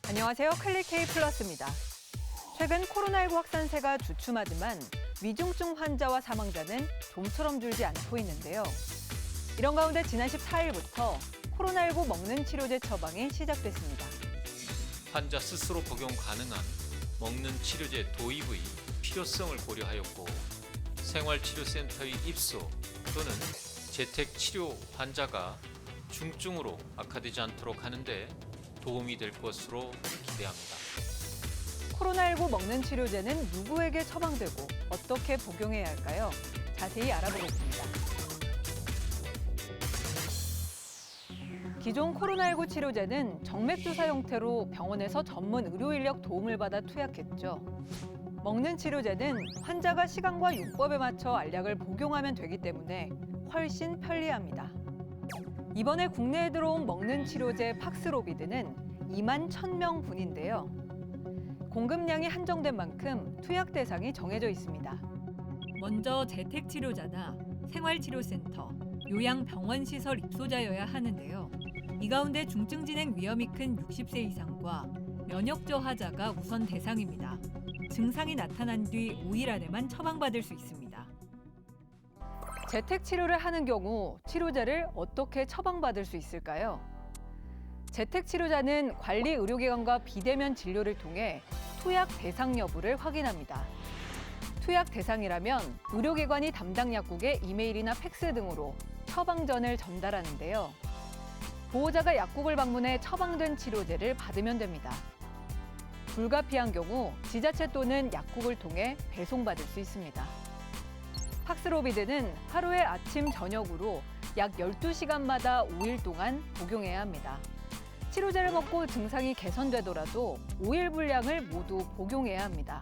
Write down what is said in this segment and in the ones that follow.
안녕하세요. 클릭 K 플러스입니다. 최근 코로나19 확산세가 주춤하지만 위중증 환자와 사망자는 좀처럼 줄지 않고 있는데요. 이런 가운데 지난 14일부터 코로나19 먹는 치료제 처방이 시작됐습니다. 환자 스스로 복용 가능한 먹는 치료제 도입의 필요성을 고려하였고 생활치료센터의 입소 또는 재택치료 환자가 중증으로 악화되지 않도록 하는데 도움이 될 것으로 기대합니다. 코로나19 먹는 치료제는 누구에게 처방되고 어떻게 복용해야 할까요? 자세히 알아보겠습니다. 기존 코로나19 치료제는 정맥주사 형태로 병원에서 전문 의료 인력 도움을 받아 투약했죠. 먹는 치료제는 환자가 시간과 요법에 맞춰 알약을 복용하면 되기 때문에 훨씬 편리합니다. 이번에 국내에 들어온 먹는 치료제 팍스로비드는 2만 1,000명 분인데요. 공급량이 한정된 만큼 투약 대상이 정해져 있습니다. 먼저 재택치료자나 생활치료센터, 요양병원시설 입소자여야 하는데요. 이 가운데 중증 진행 위험이 큰 60세 이상과 면역 저하자가 우선 대상입니다. 증상이 나타난 뒤 5일 안에만 처방받을 수 있습니다. 재택치료를 하는 경우 치료제를 어떻게 처방받을 수 있을까요? 재택치료자는 관리 의료기관과 비대면 진료를 통해 투약 대상 여부를 확인합니다. 투약 대상이라면 의료기관이 담당 약국에 이메일이나 팩스 등으로 처방전을 전달하는데요. 보호자가 약국을 방문해 처방된 치료제를 받으면 됩니다. 불가피한 경우 지자체 또는 약국을 통해 배송받을 수 있습니다. 팍스로비드는 하루에 아침, 저녁으로 약 12시간마다 5일 동안 복용해야 합니다. 치료제를 먹고 증상이 개선되더라도 5일 분량을 모두 복용해야 합니다.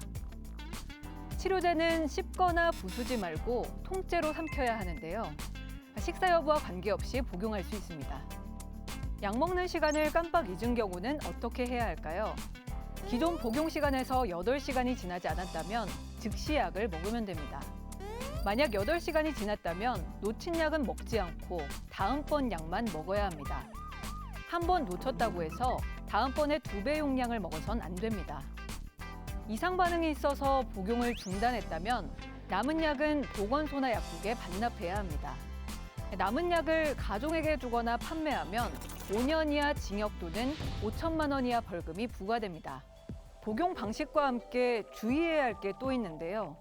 치료제는 씹거나 부수지 말고 통째로 삼켜야 하는데요. 식사 여부와 관계없이 복용할 수 있습니다. 약 먹는 시간을 깜빡 잊은 경우는 어떻게 해야 할까요? 기존 복용 시간에서 8시간이 지나지 않았다면 즉시 약을 먹으면 됩니다. 만약 8시간이 지났다면 놓친 약은 먹지 않고 다음번 약만 먹어야 합니다. 한 번 놓쳤다고 해서 다음번에 2배 용량을 먹어선 안 됩니다. 이상 반응이 있어서 복용을 중단했다면 남은 약은 보건소나 약국에 반납해야 합니다. 남은 약을 가족에게 주거나 판매하면 5년 이하 징역 또는 5천만 원 이하 벌금이 부과됩니다. 복용 방식과 함께 주의해야 할 게 또 있는데요.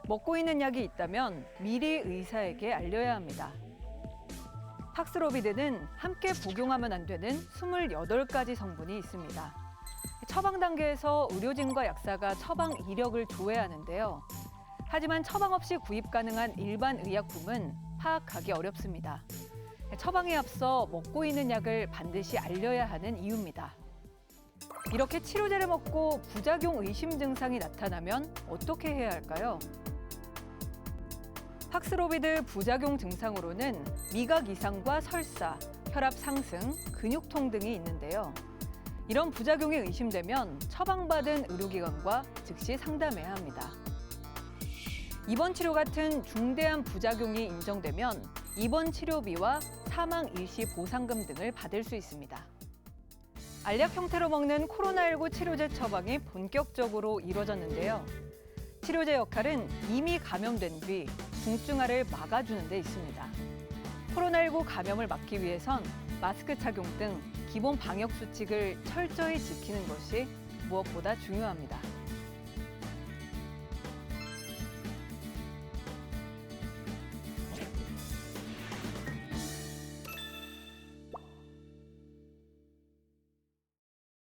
먹고 있는 약이 있다면 미리 의사에게 알려야 합니다. 팍스로비드는 함께 복용하면 안 되는 28가지 성분이 있습니다. 처방 단계에서 의료진과 약사가 처방 이력을 조회하는데요. 하지만 처방 없이 구입 가능한 일반 의약품은 파악하기 어렵습니다. 처방에 앞서 먹고 있는 약을 반드시 알려야 하는 이유입니다. 이렇게 치료제를 먹고 부작용 의심 증상이 나타나면 어떻게 해야 할까요? 팍스로비드 부작용 증상으로는 미각 이상과 설사, 혈압 상승, 근육통 등이 있는데요. 이런 부작용이 의심되면 처방받은 의료기관과 즉시 상담해야 합니다. 입원 치료 같은 중대한 부작용이 인정되면 입원 치료비와 사망 일시 보상금 등을 받을 수 있습니다. 알약 형태로 먹는 코로나19 치료제 처방이 본격적으로 이뤄졌는데요. 치료제 역할은 이미 감염된 뒤 중증화를 막아주는 데 있습니다. 코로나19 감염을 막기 위해선 마스크 착용 등 기본 방역 수칙을 철저히 지키는 것이 무엇보다 중요합니다.